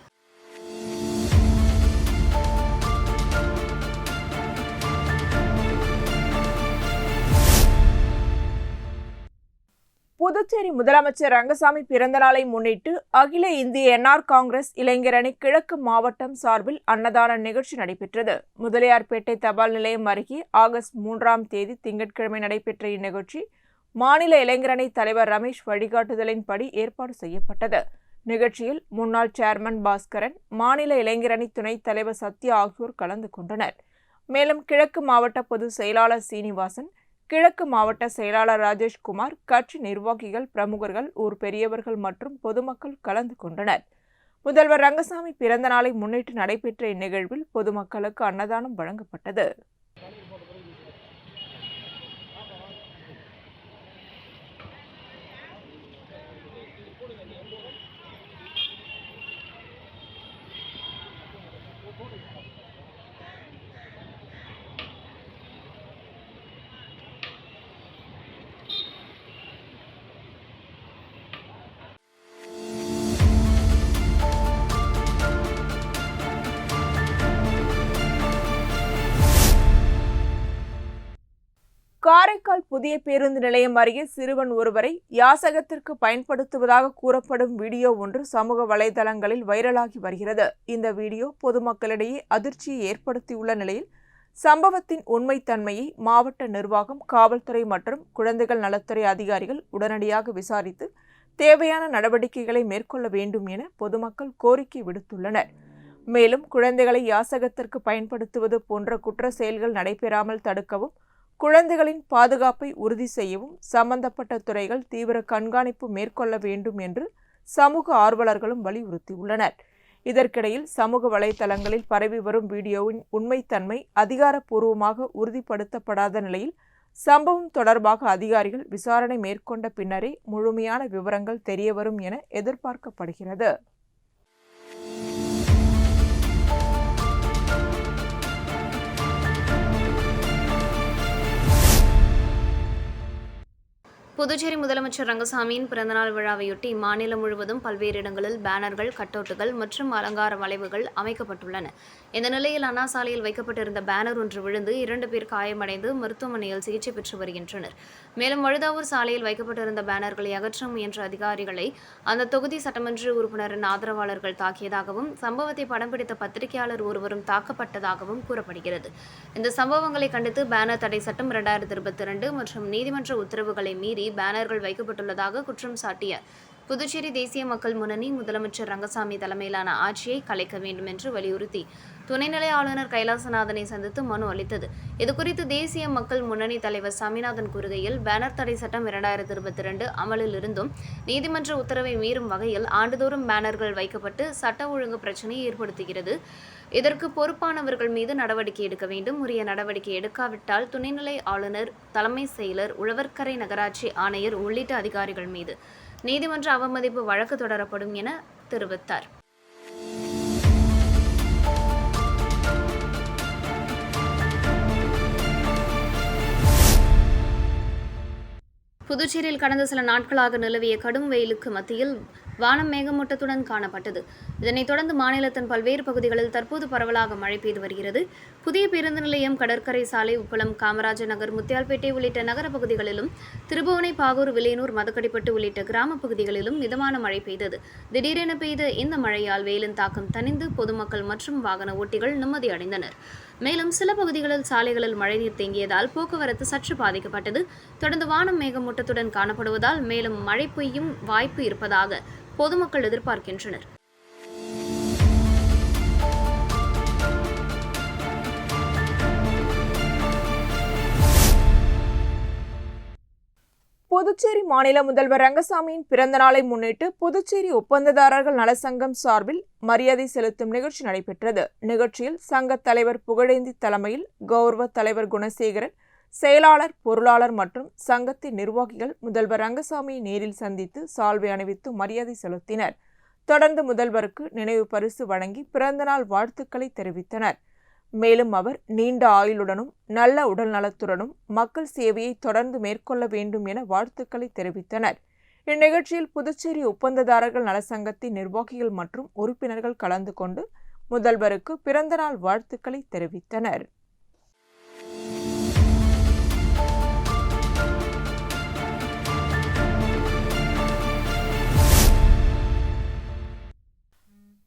புதுச்சேரி முதலமைச்சர் ரங்கசாமி பிறந்தநாளை முன்னிட்டு அகில இந்திய என்ஆர் காங்கிரஸ் இளைஞரணி கிழக்கு மாவட்டம் சார்பில் அன்னதான நிகழ்ச்சி நடைபெற்றது. முதலியார்பேட்டை தபால் நிலையம் அருகே ஆகஸ்ட் 3ஆம் தேதி திங்கட்கிழமை நடைபெற்ற இந்நிகழ்ச்சி மாநில இளைஞரணி தலைவர் ரமேஷ் வழிகாட்டுதலின்படி ஏற்பாடு செய்யப்பட்டது. நிகழ்ச்சியில் முன்னாள் சேர்மன் பாஸ்கரன், மாநில இளைஞரணி துணைத் தலைவர் சத்யா ஆகியோர் கலந்து கொண்டனர். மேலும் கிழக்கு மாவட்ட பொதுச் செயலாளர் சீனிவாசன், கிழக்கு மாவட்ட செயலாளர் ராஜேஷ்குமார், கட்சி நிர்வாகிகள், பிரமுகர்கள், ஊர் பெரியவர்கள் மற்றும் பொதுமக்கள் கலந்து கொண்டனர். முதல்வர் ரங்கசாமி பிறந்த நாளை முன்னிட்டு நடைபெற்ற இந்நிகழ்வில் பொதுமக்களுக்கு அன்னதானம் வழங்கப்பட்டது. காரைக்கால் புதிய பேருந்து நிலையம் அருகே சிறுவன் ஒருவரை யாசகத்திற்கு பயன்படுத்துவதாக கூறப்படும் வீடியோ ஒன்று சமூக வலைதளங்களில் வைரலாகி வருகிறது. இந்த வீடியோ பொதுமக்களிடையே அதிர்ச்சியை ஏற்படுத்தியுள்ள நிலையில் சம்பவத்தின் உண்மைத்தன்மையை மாவட்ட நிர்வாகம், காவல்துறை மற்றும் குழந்தைகள் நலத்துறை அதிகாரிகள் உடனடியாக விசாரித்து தேவையான நடவடிக்கைகளை மேற்கொள்ள வேண்டும் என பொதுமக்கள் கோரிக்கை விடுத்துள்ளனர். மேலும் குழந்தைகளை யாசகத்திற்கு பயன்படுத்துவது போன்ற குற்ற செயல்கள் நடைபெறாமல் தடுக்கவும், குழந்தைகளின் பாதுகாப்பை உறுதி செய்யவும் சம்பந்தப்பட்ட துறைகள் தீவிர கண்காணிப்பு மேற்கொள்ள வேண்டும் என்று சமூக ஆர்வலர்களும் வலியுறுத்தியுள்ளனர். இதற்கிடையில் சமூக வலைதளங்களில் பரவி வரும் வீடியோவின் உண்மைத்தன்மை அதிகாரப்பூர்வமாக உறுதிப்படுத்தப்படாத நிலையில் சம்பவம் தொடர்பாக அதிகாரிகள் விசாரணை மேற்கொண்ட பின்னரே முழுமையான விவரங்கள் தெரியவரும் என எதிர்பார்க்கப்படுகிறது. புதுச்சேரி முதலமைச்சர் ரங்கசாமியின் பிறந்தநாள் விழாவையொட்டி மாநிலம் முழுவதும் பல்வேறு இடங்களில் பேனர்கள், கட்டவுட்டுகள் மற்றும் அலங்கார வளைவுகள் அமைக்கப்பட்டுள்ளன. இந்த நிலையில் அண்ணா சாலையில் வைக்கப்பட்டிருந்த பேனர் ஒன்று விழுந்து 2 பேர் காயமடைந்து மருத்துவமனையில் சிகிச்சை பெற்று வருகின்றனர். மேலும் வழுதாவூர் சாலையில் வைக்கப்பட்டிருந்த பேனர்களை அகற்ற முயன்ற அதிகாரிகளை அந்த தொகுதி சட்டமன்ற உறுப்பினரின் ஆதரவாளர்கள் தாக்கியதாகவும், சம்பவத்தை படம் பிடித்த பத்திரிகையாளர் ஒருவரும் தாக்கப்பட்டதாகவும் கூறப்படுகிறது. இந்த சம்பவங்களை கண்டித்து பேனர் தடை சட்டம் 2022 மற்றும் நீதிமன்ற உத்தரவுகளை மீறி பேனர்கள் வைக்கப்பட்டுள்ளதாக குற்றம் சாட்டிய புதுச்சேரி தேசிய மக்கள் முன்னணி முதலமைச்சர் ரங்கசாமி தலைமையிலான ஆட்சியை கலைக்க வேண்டும் என்று வலியுறுத்தி துணைநிலை ஆளுநர் கைலாசநாதனை சந்தித்து மனு அளித்தது. இதுகுறித்து தேசிய மக்கள் முன்னணி தலைவர் சாமிநாதன் கூறுகையில், பேனர் தடை சட்டம் 2022 அமலில் இருந்தும் நீதிமன்ற உத்தரவை மீறும் வகையில் ஆண்டுதோறும் பேனர்கள் வைக்கப்பட்டு சட்ட ஒழுங்கு பிரச்சினையை ஏற்படுத்துகிறது. இதற்கு பொறுப்பானவர்கள் மீது நடவடிக்கை எடுக்க வேண்டும். உரிய நடவடிக்கை எடுக்காவிட்டால் துணைநிலை ஆளுநர், தலைமை செயலர், உழவர்கரை நகராட்சி ஆணையர் உள்ளிட்ட அதிகாரிகள் மீது நீதிமன்ற அவமதிப்பு வழக்கு தொடரப்படும் என தெரிவித்தார். புதுச்சேரியில் கடந்த சில நாட்களாக நிலவிய கடும் வெயிலுக்கு மத்தியில் வானம் மேகமூட்டத்துடன் காணப்பட்டது. இதனைத் தொடர்ந்து மாநிலத்தின் பல்வேறு பகுதிகளில் தற்போது பரவலாக மழை பெய்து வருகிறது. புதிய பேருந்து நிலையம், கடற்கரை சாலை, உப்பளம், காமராஜர் நகர், முத்தியால்பேட்டை உள்ளிட்ட நகர பகுதிகளிலும், திருபுவனை, பாகூர், வில்லியனூர், மதக்கடிப்பட்டு உள்ளிட்ட கிராம பகுதிகளிலும் மிதமான மழை பெய்தது. திடீரென பெய்த இந்த மழையால் வெயிலின் தாக்கம் தணிந்து பொதுமக்கள் மற்றும் வாகன ஓட்டிகள் நிம்மதி அடைந்தனர். மேலும் சில பகுதிகளில் சாலைகளில் மழைநீர் தேங்கியதால் போக்குவரத்து சற்று பாதிக்கப்பட்டது. தொடர்ந்து வானம் மேகமூட்டத்துடன் காணப்படுவதால் மேலும் மழை பெய்யும் வாய்ப்பு இருப்பதாக பொதுமக்கள் எதிர்பார்க்கின்றனர். புதுச்சேரி மாநில முதல்வர் ரங்கசாமியின் பிறந்த நாளை முன்னிட்டு புதுச்சேரி ஒப்பந்ததாரர்கள் நலசங்கம் சார்பில் மரியாதை செலுத்தும் நிகழ்ச்சி நடைபெற்றது. நிகழ்ச்சியில் சங்க தலைவர் புகழேந்தி தலைமையில் கௌரவ தலைவர் குணசேகரன், செயலாளர், பொருளாளர் மற்றும் சங்கத்தின் நிர்வாகிகள் முதல்வர் ரங்கசாமியை நேரில் சந்தித்து சால்வை அணிவித்து மரியாதை செலுத்தினர். தொடர்ந்து முதல்வருக்கு நினைவு பரிசு வழங்கி பிறந்தநாள் வாழ்த்துக்களை தெரிவித்தனர். மேலும் அவர் நீண்ட ஆயுளுடனும் நல்ல உடல் நலத்துடனும் மக்கள் சேவையை தொடர்ந்து மேற்கொள்ள வேண்டும் என வாழ்த்துக்களை தெரிவித்தனர். இந்நிகழ்ச்சியில் புதுச்சேரி ஒப்பந்ததாரர்கள் நலசங்கத்தின் நிர்வாகிகள் மற்றும் உறுப்பினர்கள் கலந்து கொண்டு முதல்வருக்கு பிறந்தநாள் வாழ்த்துக்களை தெரிவித்தனர்.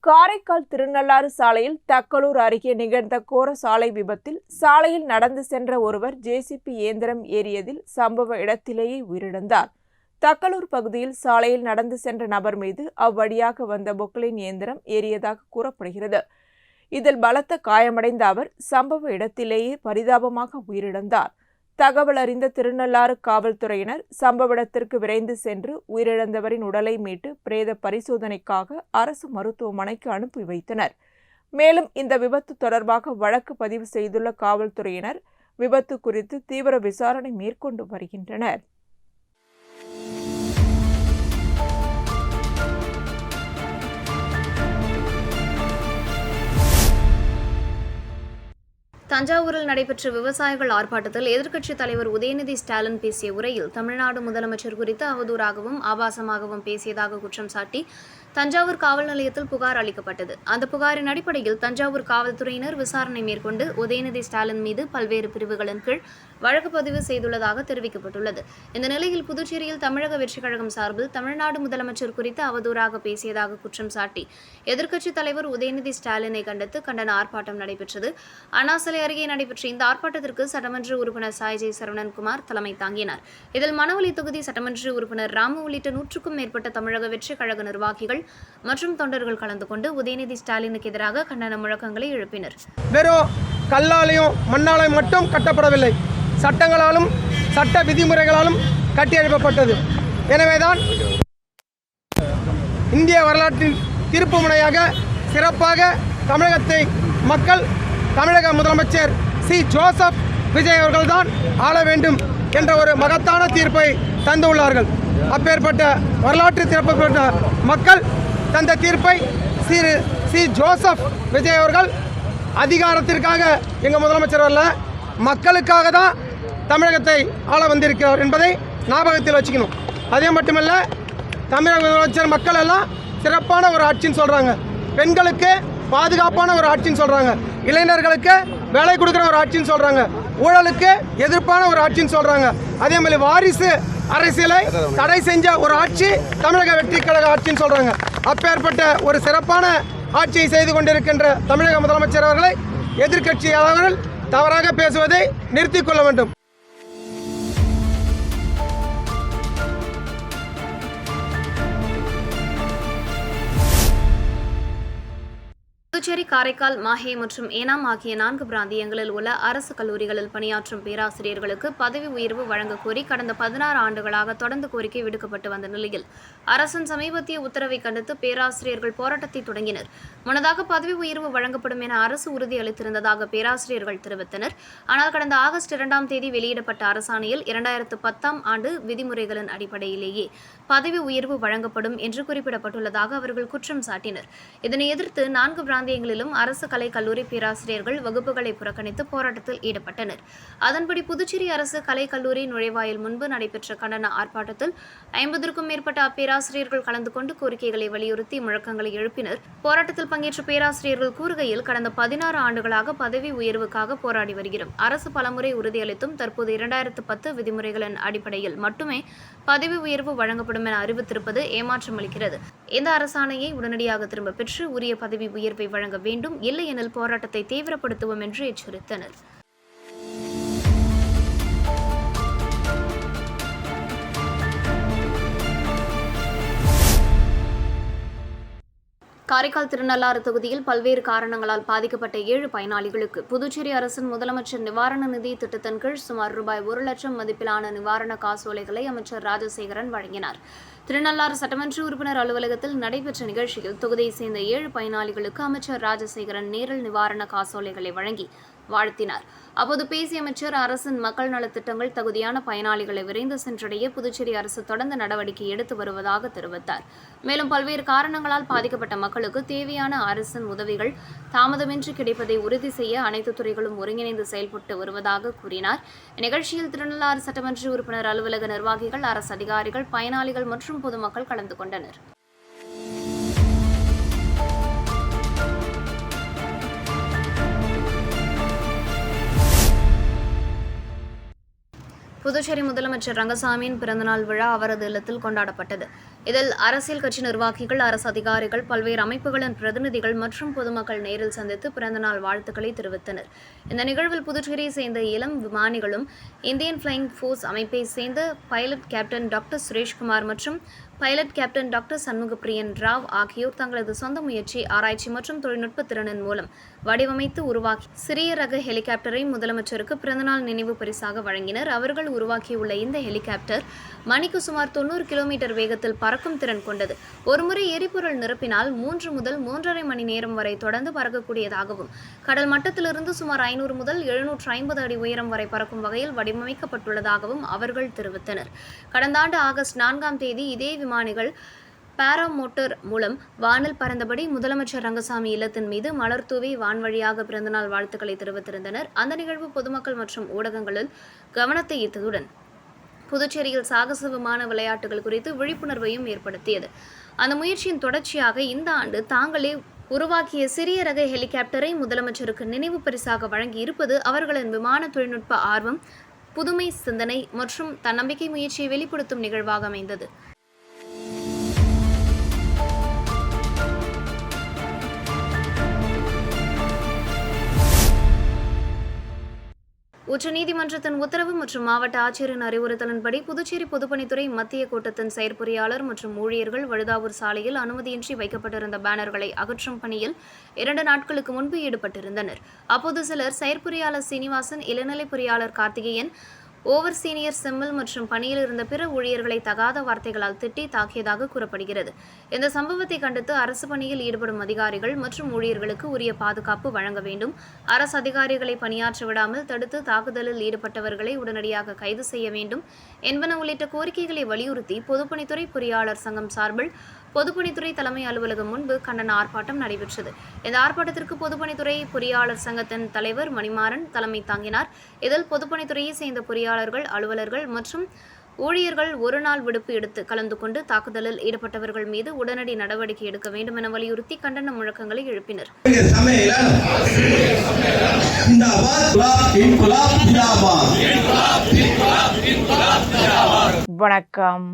காரைக்கால் திருநள்ளாறு சாலையில் தக்கலூர் அருகே நிகழ்ந்த கோர சாலை விபத்தில் சாலையில் நடந்து சென்ற ஒருவர் ஜேசிபி இயந்திரம் ஏறியதில் சம்பவ இடத்திலேயே உயிரிழந்தார். தக்கலூர் பகுதியில் சாலையில் நடந்து சென்ற நபர் மீது அவ்வழியாக வந்த பொக்லைன் இயந்திரம் ஏறியதாக கூறப்படுகிறது. இதில் பலத்த காயமடைந்த அவர் சம்பவ இடத்திலேயே பரிதாபமாக உயிரிழந்தார். தகவல் அறிந்த திருநள்ளாறு காவல்துறையினர் சம்பவ இடத்திற்கு விரைந்து சென்று உயிரிழந்தவரின் உடலை மீட்டு பிரேத பரிசோதனைக்காக அரசு மருத்துவமனைக்கு அனுப்பி வைத்தனர். மேலும் இந்த விபத்து தொடர்பாக வழக்கு பதிவு செய்துள்ள காவல்துறையினர் விபத்து குறித்து தீவிர விசாரணை மேற்கொண்டு வருகின்றனர். தஞ்சாவூரில் நடைபெற்ற விவசாயிகள் ஆர்ப்பாட்டத்தில் எதிர்க்கட்சித் தலைவர் உதயநிதி ஸ்டாலின் பேசிய உரையில் தமிழ்நாடு முதலமைச்சர் குறித்து அவதூறாகவும் ஆபாசமாகவும் பேசியதாக குற்றம் சாட்டி தஞ்சாவூர் காவல் நிலையத்தில் புகார் அளிக்கப்பட்டது. அந்த புகாரின் அடிப்படையில் தஞ்சாவூர் காவல்துறையினர் விசாரணை மேற்கொண்டு உதயநிதி ஸ்டாலின் மீது பல்வேறு பிரிவுகளின் கீழ் வழக்கு பதிவு செய்துள்ளதாக தெரிவிக்கப்பட்டுள்ளது. இந்த நிலையில் புதுச்சேரியில் தமிழக வெற்றிக் கழகம் சார்பில் தமிழ்நாடு முதலமைச்சர் குறித்து அவதூறாக பேசியதாக குற்றம் சாட்டி எதிர்க்கட்சித் தலைவர் உதயநிதி ஸ்டாலினை கண்டித்து கண்டன ஆர்ப்பாட்டம் நடைபெற்றது. அண்ணாசிலை அருகே நடைபெற்ற இந்த ஆர்ப்பாட்டத்திற்கு சட்டமன்ற உறுப்பினர் சாய்ஜி சரவணன்குமார் தலைமை தாங்கினார். இதில் மணவெளி தொகுதி சட்டமன்ற உறுப்பினர் ராமு உள்ளிட்ட 100க்கும் மேற்பட்ட தமிழக வெற்றிக் கழக நிர்வாகிகள் மற்றும் தொண்டர்கள் கலந்து கொண்டு உதயநிதி ஸ்டாலினுக்கு எதிராக கண்டன முழக்கங்களை எழுப்பினர். வெறும் கல்லாலையும் மண்ணாலையும் மட்டும் கட்டப்படவில்லை, சட்டங்களாலும் சட்ட விதிமுறைகளாலும் கட்டி எழுப்பப்பட்டது. எனவேதான் இந்திய வரலாற்றின் திருப்பு முனையாக சிறப்பாக தமிழகத்தை மக்கள் தமிழக முதலமைச்சர் சி. ஜோசப் விஜய் அவர்கள்தான் ஆள வேண்டும் என்ற ஒரு மகத்தான தீர்ப்பை தந்துள்ளார்கள். அப்பேற்பட்ட வரலாற்று சிறப்புப்பட்ட மக்கள் தந்த தீர்ப்பை சி. ஜோசப் விஜய் அவர்கள் அதிகாரத்திற்காக எங்கள் முதலமைச்சர் வரல, மக்களுக்காக தான் தமிழகத்தை ஆள வந்திருக்கிறார் என்பதை ஞாபகத்தில் வச்சுக்கணும். அதே மட்டுமல்ல, தமிழக முதலமைச்சர் மக்கள் எல்லாம் சிறப்பான ஒரு ஆட்சின்னு சொல்கிறாங்க, பெண்களுக்கு பாதுகாப்பான ஒரு ஆட்சின்னு சொல்கிறாங்க, இளைஞர்களுக்கு வேலை கொடுக்குற ஒரு ஆட்சின்னு சொல்கிறாங்க, ஊழலுக்கு எதிர்ப்பான ஒரு ஆட்சின்னு சொல்கிறாங்க. அதே மாதிரி வாரிசு அரசியலை தடை செஞ்ச ஒரு ஆட்சி தமிழக வெற்றி கழக ஆட்சின்னு சொல்கிறாங்க. அப்பேற்பட்ட ஒரு சிறப்பான ஆட்சியை செய்து கொண்டிருக்கின்ற தமிழக முதலமைச்சர் அவர்களை எதிர்க்கட்சியாளர்கள் தவறாக பேசுவதை நிறுத்திக் கொள்ள வேண்டும். புதுச்சேரி, காரைக்கால், மாஹே மற்றும் ஏனாம் ஆகிய 4 பிராந்தியங்களில் உள்ள அரசு கல்லூரிகளில் பணியாற்றும் பேராசிரியர்களுக்கு பதவி உயர்வு வழங்கக் கோரி கடந்த 16 ஆண்டுகளாக தொடர்ந்து கோரிக்கை விடுக்கப்பட்டு வந்த நிலையில் அரசின் சமீபத்திய உத்தரவை கண்டித்து பேராசிரியர்கள் போராட்டத்தை தொடங்கினர். முன்னதாக பதவி உயர்வு வழங்கப்படும் என அரசு உறுதியளித்திருந்ததாக பேராசிரியர்கள் தெரிவித்தனர். ஆனால் கடந்த ஆகஸ்ட் 2ஆம் தேதி வெளியிடப்பட்ட அரசாணையில் 2010ஆம் ஆண்டு விதிமுறைகளின் அடிப்படையிலேயே பதவி உயர்வு வழங்கப்படும் என்று குறிப்பிடப்பட்டுள்ளதாக அவர்கள் குற்றம் சாட்டினர். இதனை எதிர்த்து 4 பிராந்தியங்களிலும் அரசு கலை கல்லூரி பேராசிரியர்கள் வகுப்புகளை புறக்கணித்து போராட்டத்தில் ஈடுபட்டனர். அதன்படி புதுச்சேரி அரசு கலை கல்லூரி நுழைவாயில் முன்பு நடைபெற்ற கண்டன ஆர்ப்பாட்டத்தில் 50க்கும் மேற்பட்ட அப்பேராசிரியர்கள் கலந்து கொண்டு கோரிக்கைகளை வலியுறுத்தி முழக்கங்களை எழுப்பினர். போராட்டத்தில் பங்கேற்ற பேராசிரியர்கள் கூறுகையில், கடந்த 16 ஆண்டுகளாக பதவி உயர்வுக்காக போராடி வருகிறோம். அரசு பலமுறை உறுதியளித்தும் தற்போது 2010 விதிமுறைகளின் அடிப்படையில் மட்டுமே பதவி உயர்வு வழங்கப்படும் என அறிவித்திருப்பது ஏமாற்றம் அளிக்கிறது. இந்த அரசாணையை உடனடியாக திரும்ப பெற்று உரிய பதவி உயர்வை வழங்க வேண்டும், இல்லையெனில் போராட்டத்தை தீவிரப்படுத்துவோம் என்று எச்சரித்தனர். காரைக்கால் திருநள்ளாறு தொகுதியில் பல்வேறு காரணங்களால் பாதிக்கப்பட்ட 7 பயனாளிகளுக்கு புதுச்சேரி அரசின் முதலமைச்சர் நிவாரண நிதி திட்டத்தின் கீழ் சுமார் ரூபாய் 1 லட்சம் மதிப்பிலான நிவாரண காசோலைகளை அமைச்சர் ராஜசேகரன் வழங்கினார். திருநள்ளாறு சட்டமன்ற உறுப்பினர் அலுவலகத்தில் நடைபெற்ற நிகழ்ச்சியில் தொகுதியைச் சேர்ந்த 7 பயனாளிகளுக்கு அமைச்சர் ராஜசேகரன் நேரில் நிவாரண காசோலைகளை வழங்கி வாழ்த்தினார். அப்போது பேசிய அமைச்சர், அரசின் மக்கள் நலத்திட்டங்கள் தகுதியான பயனாளிகளை விரைந்து சென்றடைய புதுச்சேரி அரசு தொடர்ந்து நடவடிக்கை எடுத்து வருவதாக தெரிவித்தார். மேலும் பல்வேறு காரணங்களால் பாதிக்கப்பட்ட மக்களுக்கு தேவையான அரசின் உதவிகள் தாமதமின்றி கிடைப்பதை உறுதி செய்ய அனைத்து துறைகளும் ஒருங்கிணைந்து செயல்பட்டு வருவதாக கூறினார். இந்நிகழ்ச்சியில் திருநள்ளாறு சட்டமன்ற உறுப்பினர் அலுவலக நிர்வாகிகள், அரசு அதிகாரிகள், பயனாளிகள் மற்றும் பொதுமக்கள் கலந்து கொண்டனர். புதுச்சேரி முதலமைச்சர் ரங்கசாமியின் பிறந்தநாள் விழா அவரது இல்லத்தில் கொண்டாடப்பட்டது. இதில் அரசியல் கட்சி நிர்வாகிகள், அரசு அதிகாரிகள், பல்வேறு அமைப்புகளின் பிரதிநிதிகள் மற்றும் பொதுமக்கள் நேரில் சந்தித்து பிறந்தநாள் வாழ்த்துக்களை தெரிவித்தனர். இந்த நிகழ்வில் புதுச்சேரியை சேர்ந்த இளம் விமானிகளும் இந்தியன் ஃபிளையிங் ஃபோர்ஸ் அமைப்பை சேர்ந்த பைலட் கேப்டன் டாக்டர் சுரேஷ்குமார் மற்றும் pilot captain doctor Shanmugapriyan Rao ஆகியோர் தங்களது சொந்த முயற்சி, ஆராய்ச்சி மற்றும் தொழில்நுட்ப திறனின் மூலம் வடிவமைத்து உருவாக்கி சிறிய ரக ஹெலிகாப்டரை முதலமைச்சருக்கு பிறந்தநாள் நினைவு பரிசாக வழங்கினர். அவர்கள் உருவாக்கியுள்ள இந்த ஹெலிகாப்டர் மணிக்கு சுமார் 90 கிலோமீட்டர் வேகத்தில் பறக்கும் திறன் கொண்டது. ஒருமுறை எரிபொருள் நிரப்பினால் 3 முதல் 3.5 மணி நேரம் வரை தொடர்ந்து பறக்கக்கூடியதாகவும், கடல் மட்டத்திலிருந்து சுமார் 500 முதல் 750 அடி உயரம் வரை பறக்கும் வகையில் வடிவமைக்கப்பட்டுள்ளதாகவும் அவர்கள் தெரிவித்தனர். கடந்த ஆண்டு ஆகஸ்ட் 4ஆம் தேதி இதே விமானிகள் பாராமோட்டர் மூலம் வானில் பறந்தபடி முதலமைச்சர் ரங்கசாமி இல்லத்தின் மீது மலர் தூவி வான்வழியாக பிறந்தநாள் வாழ்த்துக்களை தெரிவித்திருந்தனர். அந்த நிகழ்வு பொதுமக்கள் மற்றும் ஊடகங்களில் கவனத்தை ஈர்த்ததுடன் புதுச்சேரியில் சாகச விமான விளையாட்டுகள் குறித்து விழிப்புணர்வையும் ஏற்படுத்தியது. அந்த முயற்சியின் தொடர்ச்சியாக இந்த ஆண்டு தாங்களே உருவாக்கிய சிறிய ரக ஹெலிகாப்டரை முதலமைச்சருக்கு நினைவு பரிசாக வழங்கி இருப்பது அவர்களின் விமான தொழில்நுட்ப ஆர்வம், புதுமை சிந்தனை மற்றும் தன்னம்பிக்கை முயற்சியை வெளிப்படுத்தும் நிகழ்வாக அமைந்தது. உச்சநீதிமன்றத்தின் உத்தரவு மற்றும் மாவட்ட ஆட்சியரின் அறிவுறுத்தலின்படி புதுச்சேரி பொதுப்பணித்துறை மத்திய கூட்டத்தின் செயற்பொறியாளர் மற்றும் ஊழியர்கள் வழுதாவூர் சாலையில் அனுமதியின்றி வைக்கப்பட்டிருந்த பேனர்களை அகற்றும் பணியில் 2 நாட்களுக்கு முன்பு ஈடுபட்டிருந்தனர். அப்போது சிலர் செயற்பொறியாளர் சீனிவாசன், இளநிலை பொறியாளர் கார்த்திகேயன், ஓவர் சீனியர் செம்மல் மற்றும் பணியில் இருந்த பிற ஊழியர்களை தகாத வார்த்தைகளால் திட்டி தாக்கியதாக கூறப்படுகிறது. இந்த சம்பவத்தை கண்டித்து அரசு பணியில் ஈடுபடும் அதிகாரிகள் மற்றும் ஊழியர்களுக்கு உரிய பாதுகாப்பு வழங்க வேண்டும், அரசு அதிகாரிகளை பணியாற்ற விடாமல் தடுத்து தாக்குதலில் ஈடுபட்டவர்களை உடனடியாக கைது செய்ய வேண்டும் என்பன உள்ளிட்ட கோரிக்கைகளை வலியுறுத்தி பொதுப்பணித்துறை பொறியாளர் சங்கம் சார்பில் பொதுப்பணித்துறை தலைமை அலுவலகம் முன்பு கண்டன ஆர்ப்பாட்டம் நடைபெற்றது. இந்த ஆர்ப்பாட்டத்திற்கு பொதுப்பணித்துறை பொறியாளர் சங்கத்தின் தலைவர் மணிமாறன் தலைமை தாங்கினார். இதில் பொதுப்பணித்துறையை சேர்ந்த பொறியாளர்கள், அலுவலர்கள் மற்றும் ஊழியர்கள் 1 நாள் விடுப்பு எடுத்து கலந்து கொண்டு தாக்குதலில் ஈடுபட்டவர்கள் மீது உடனடி நடவடிக்கை எடுக்க வேண்டும் என வலியுறுத்தி கண்டன முழக்கங்களை எழுப்பினர். வணக்கம்.